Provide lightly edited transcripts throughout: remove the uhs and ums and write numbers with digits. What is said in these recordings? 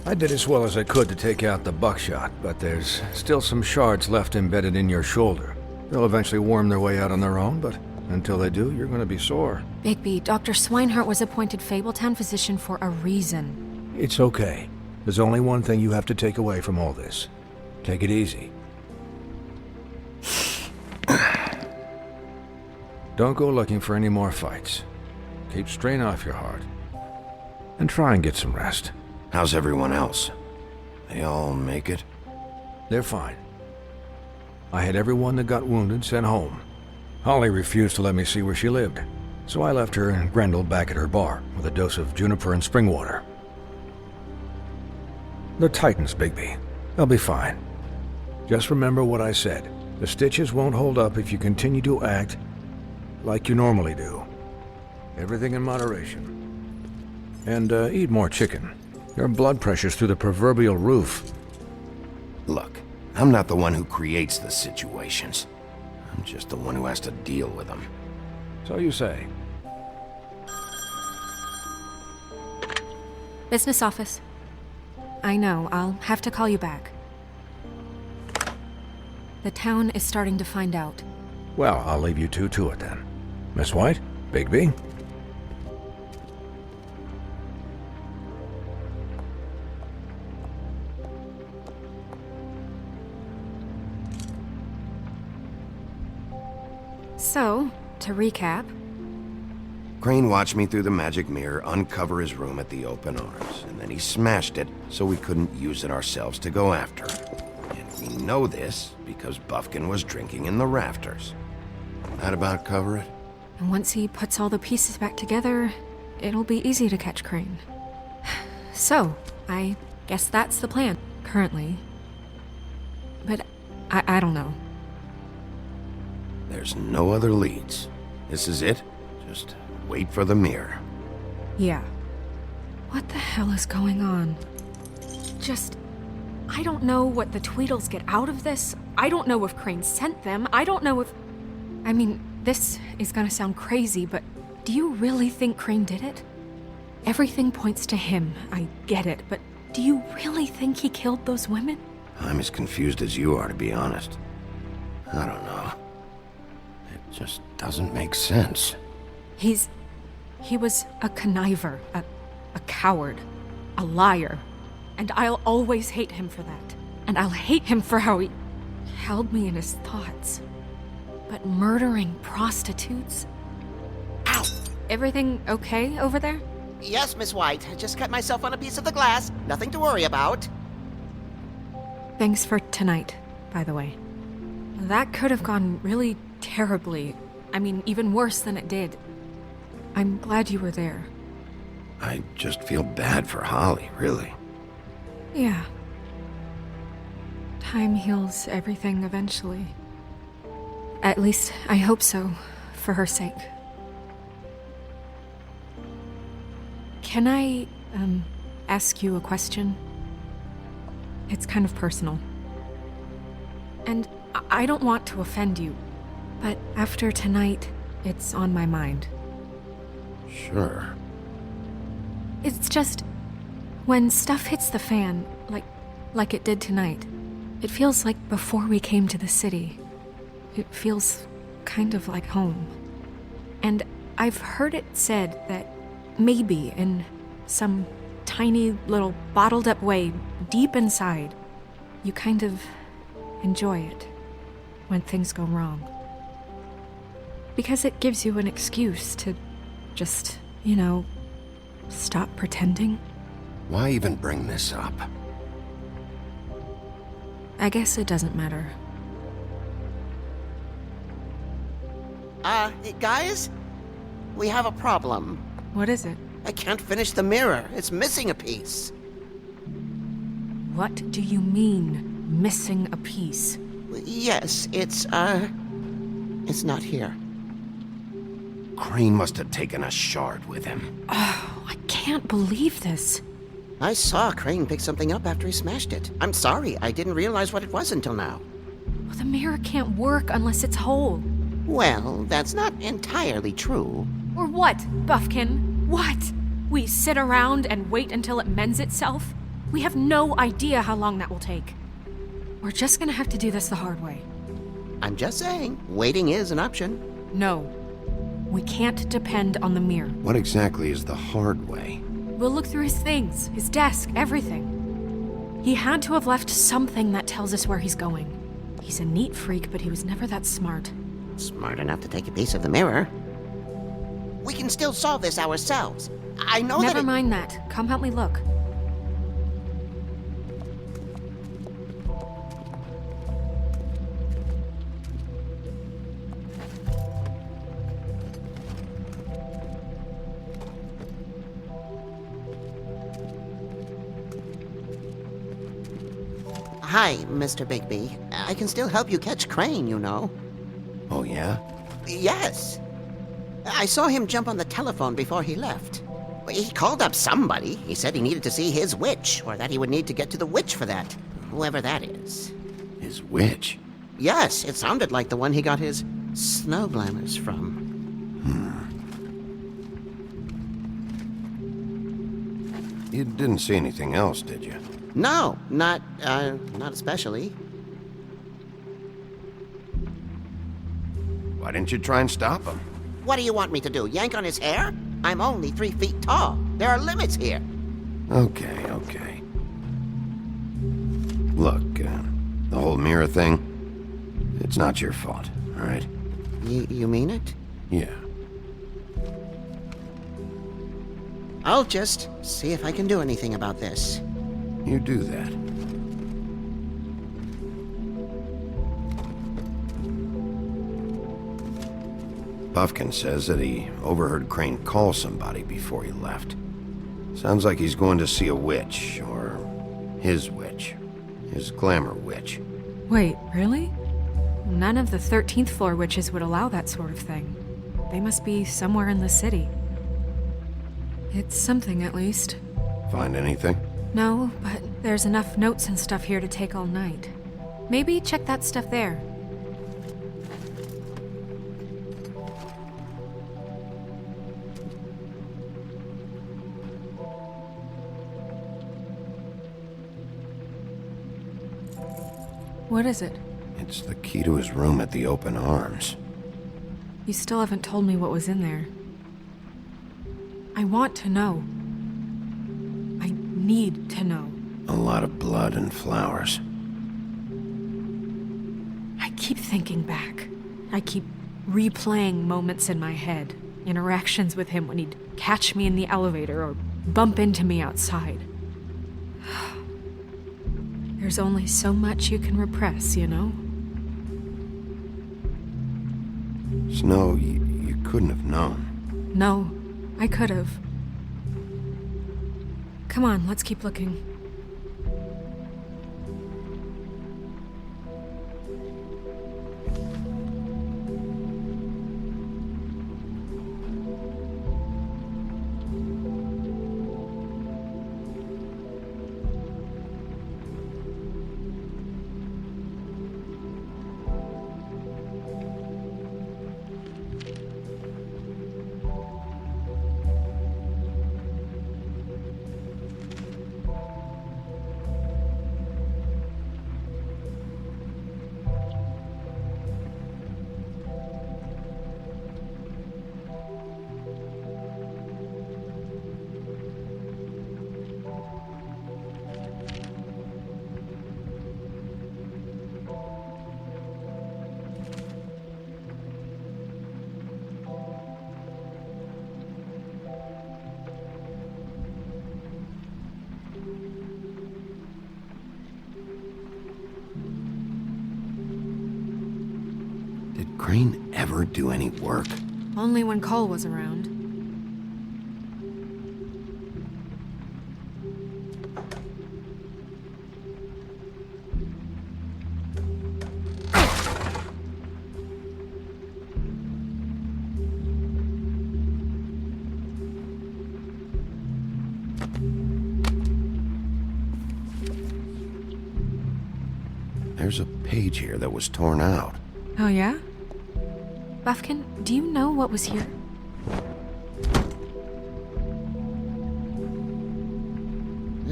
I did as well as I could to take out the buckshot, but there's still some shards left embedded in your shoulder. They'll eventually worm their way out on their own, but until they do, you're gonna be sore. Bigby, Dr. Swinehart was appointed Fabletown physician for a reason. It's okay. There's only one thing you have to take away from all this. Take it easy. Don't go looking for any more fights. Keep strain off your heart. And try and get some rest. How's everyone else? They all make it? They're fine. I had everyone that got wounded sent home. Holly refused to let me see where she lived, so I left her and Grendel back at her bar with a dose of juniper and spring water. They're Titans, Bigby. They'll be fine. Just remember what I said. The stitches won't hold up if you continue to act like you normally do. Everything in moderation. And eat more chicken. Your blood pressure's through the proverbial roof. Look, I'm not the one who creates the situations. I'm just the one who has to deal with them. So you say. Business office. I know, I'll have to call you back. The town is starting to find out. Well, I'll leave you two to it then. Miss White? Bigby? So, to recap... Crane watched me through the magic mirror uncover his room at the Open Arms, and then he smashed it so we couldn't use it ourselves to go after him. And we know this because Buffkin was drinking in the rafters. That about cover it? And once he puts all the pieces back together, it'll be easy to catch Crane. So, I guess that's the plan, currently. But I don't know. There's no other leads. This is it. Just wait for the mirror. Yeah. What the hell is going on? I don't know what the Tweedles get out of this. I don't know if Crane sent them. I don't know if... I mean, this is gonna sound crazy, but do you really think Crane did it? Everything points to him, I get it, but do you really think he killed those women? I'm as confused as you are, to be honest. I don't know. It just doesn't make sense. He was a conniver, a coward, a liar. And I'll always hate him for that. And I'll hate him for how he held me in his thoughts. But murdering prostitutes? Ow! Everything okay over there? Yes, Miss White. I just cut myself on a piece of the glass. Nothing to worry about. Thanks for tonight, by the way. That could have gone really terribly. I mean, even worse than it did. I'm glad you were there. I just feel bad for Holly, really. Yeah. Time heals everything eventually. At least, I hope so, for her sake. Can I, ask you a question? It's kind of personal. And I don't want to offend you, but after tonight, it's on my mind. Sure. It's just, when stuff hits the fan, like it did tonight, it feels like before we came to the city. It feels kind of like home. And I've heard it said that maybe in some tiny little bottled up way deep inside, you kind of enjoy it when things go wrong. Because it gives you an excuse to just, stop pretending. Why even bring this up? I guess it doesn't matter. Guys? We have a problem. What is it? I can't finish the mirror. It's missing a piece. What do you mean, missing a piece? Yes, it's not here. Crane must have taken a shard with him. Oh, I can't believe this. I saw Crane pick something up after he smashed it. I'm sorry, I didn't realize what it was until now. Well, the mirror can't work unless it's whole. Well, that's not entirely true. Or what, Buffkin? What? We sit around and wait until it mends itself? We have no idea how long that will take. We're just gonna have to do this the hard way. I'm just saying, waiting is an option. No. We can't depend on the mirror. What exactly is the hard way? We'll look through his things, his desk, everything. He had to have left something that tells us where he's going. He's a neat freak, but he was never that smart. Smart enough to take a piece of the mirror. We can still solve this ourselves. I know that. Never mind that. Come help me look. Hi, Mr. Bigby. I can still help you catch Crane, you know. Oh, yeah? Yes. I saw him jump on the telephone before he left. He called up somebody. He said he needed to see his witch, or that he would need to get to the witch for that. Whoever that is. His witch? Yes, it sounded like the one he got his snow glamours from. You didn't see anything else, did you? No, not especially. Why didn't you try and stop him? What do you want me to do, yank on his hair? I'm only 3 feet tall. There are limits here. Okay, okay. Look, the whole mirror thing, it's not your fault, all right? You mean it? Yeah. I'll just see if I can do anything about this. You do that. Buffkin says that he overheard Crane call somebody before he left. Sounds like he's going to see a witch, or his witch. His glamour witch. Wait, really? None of the 13th floor witches would allow that sort of thing. They must be somewhere in the city. It's something, at least. Find anything? No, but there's enough notes and stuff here to take all night. Maybe check that stuff there. What is it? It's the key to his room at the Open Arms. You still haven't told me what was in there. I want to know. I need to know. A lot of blood and flowers. I keep thinking back. I keep replaying moments in my head. Interactions with him when he'd catch me in the elevator or bump into me outside. There's only so much you can repress, you know? Snow, you couldn't have known. No, I could have. Come on, let's keep looking. Did Crane ever do any work? Only when Cole was around. There's a page here that was torn out. Oh, yeah? Buffkin, do you know what was here?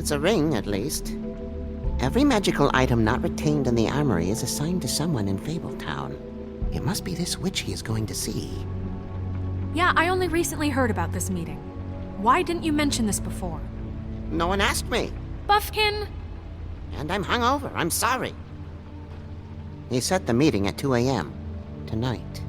It's a ring, at least. Every magical item not retained in the armory is assigned to someone in Fabletown. It must be this witch he is going to see. Yeah, I only recently heard about this meeting. Why didn't you mention this before? No one asked me. Buffkin! And I'm hungover. I'm sorry. He set the meeting at 2 a.m. tonight.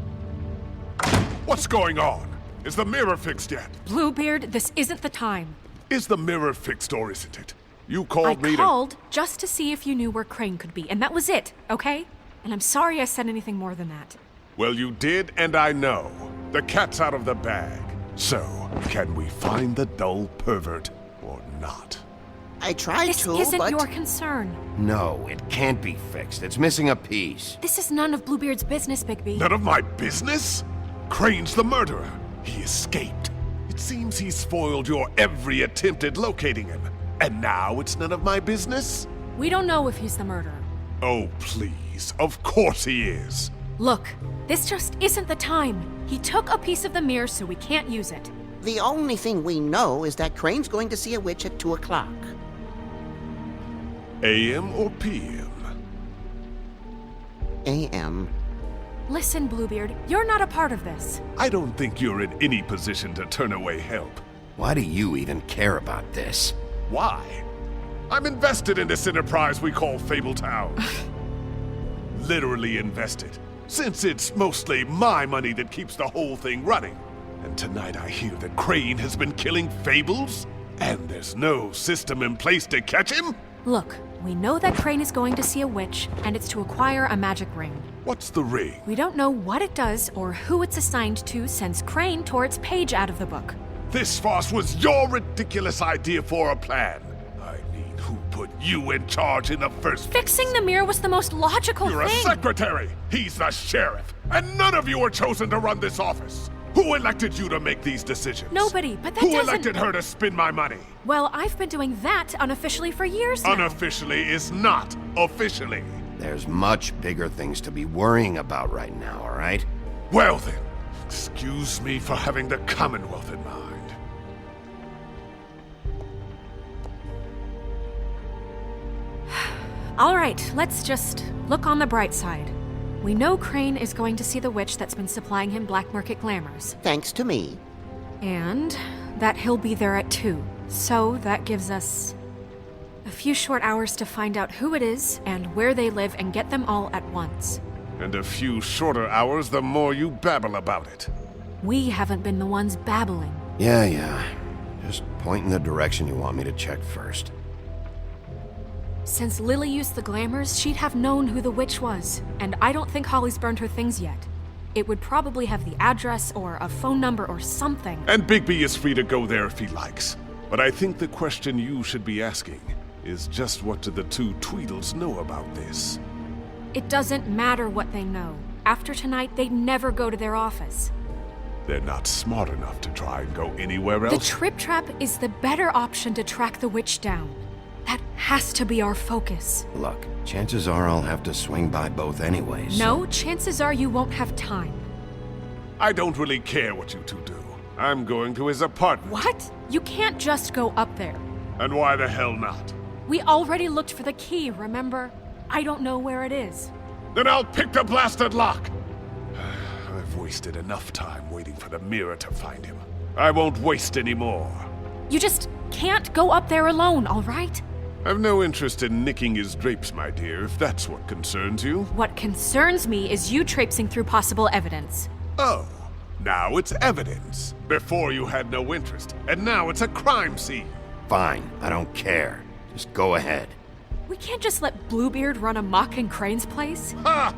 What's going on? Is the mirror fixed yet? Bluebeard, this isn't the time. Is the mirror fixed or isn't it? You I called me to... called just to see if you knew where Crane could be, and that was it, okay? And I'm sorry I said anything more than that. Well, you did, and I know. The cat's out of the bag. So, can we find the dull pervert or not? I tried This to, isn't but... your concern. No, it can't be fixed. It's missing a piece. This is none of Bluebeard's business, Bigby. None of my business? Crane's the murderer. He escaped. It seems he spoiled your every attempt at locating him. And now it's none of my business? We don't know if he's the murderer. Oh, please. Of course he is. Look, this just isn't the time. He took a piece of the mirror, so we can't use it. The only thing we know is that Crane's going to see a witch at 2 o'clock. AM or PM? A.M. Listen, Bluebeard, you're not a part of this. I don't think you're in any position to turn away help. Why do you even care about this? Why? I'm invested in this enterprise we call Fabletown. Literally invested, since it's mostly my money that keeps the whole thing running. And tonight I hear that Crane has been killing Fables, and there's no system in place to catch him? Look, we know that Crane is going to see a witch, and it's to acquire a magic ring. What's the ring? We don't know what it does or who it's assigned to since Crane tore its page out of the book. This farce was your ridiculous idea for a plan. I mean, who put you in charge in the first place? Fixing the mirror was the most logical You're a thing. secretary! He's the sheriff! And none of you were chosen to run this office! Who elected you to make these decisions? Nobody, but that Who doesn't... elected her to spend my money? Well, I've been doing that unofficially for years now. Unofficially is not officially. There's much bigger things to be worrying about right now, all right? Well then, excuse me for having the Commonwealth in mind. All right, let's just look on the bright side. We know Crane is going to see the witch that's been supplying him black market glamours. Thanks to me. And that he'll be there at 2. So that gives us a few short hours to find out who it is and where they live and get them all at once. And a few shorter hours the more you babble about it. We haven't been the ones babbling. Yeah. Just point in the direction you want me to check first. Since Lily used the glamours, she'd have known who the witch was, and I don't think Holly's burned her things yet. It would probably have the address or a phone number or something. And Bigby is free to go there if he likes. But I think the question you should be asking is just what do the two Tweedles know about this? It doesn't matter what they know. After tonight, they'd never go to their office. They're not smart enough to try and go anywhere else. The Trip Trap is the better option to track the witch down. That has to be our focus. Look, chances are I'll have to swing by both anyways. No, chances are you won't have time. I don't really care what you two do. I'm going to his apartment. What? You can't just go up there. And why the hell not? We already looked for the key, remember? I don't know where it is. Then I'll pick the blasted lock! I've wasted enough time waiting for the mirror to find him. I won't waste any more. You just can't go up there alone, all right? I've no interest in nicking his drapes, my dear, if that's what concerns you. What concerns me is you traipsing through possible evidence. Oh, now it's evidence. Before you had no interest, and now it's a crime scene. Fine, I don't care. Just go ahead. We can't just let Bluebeard run amok in Crane's place. Ha!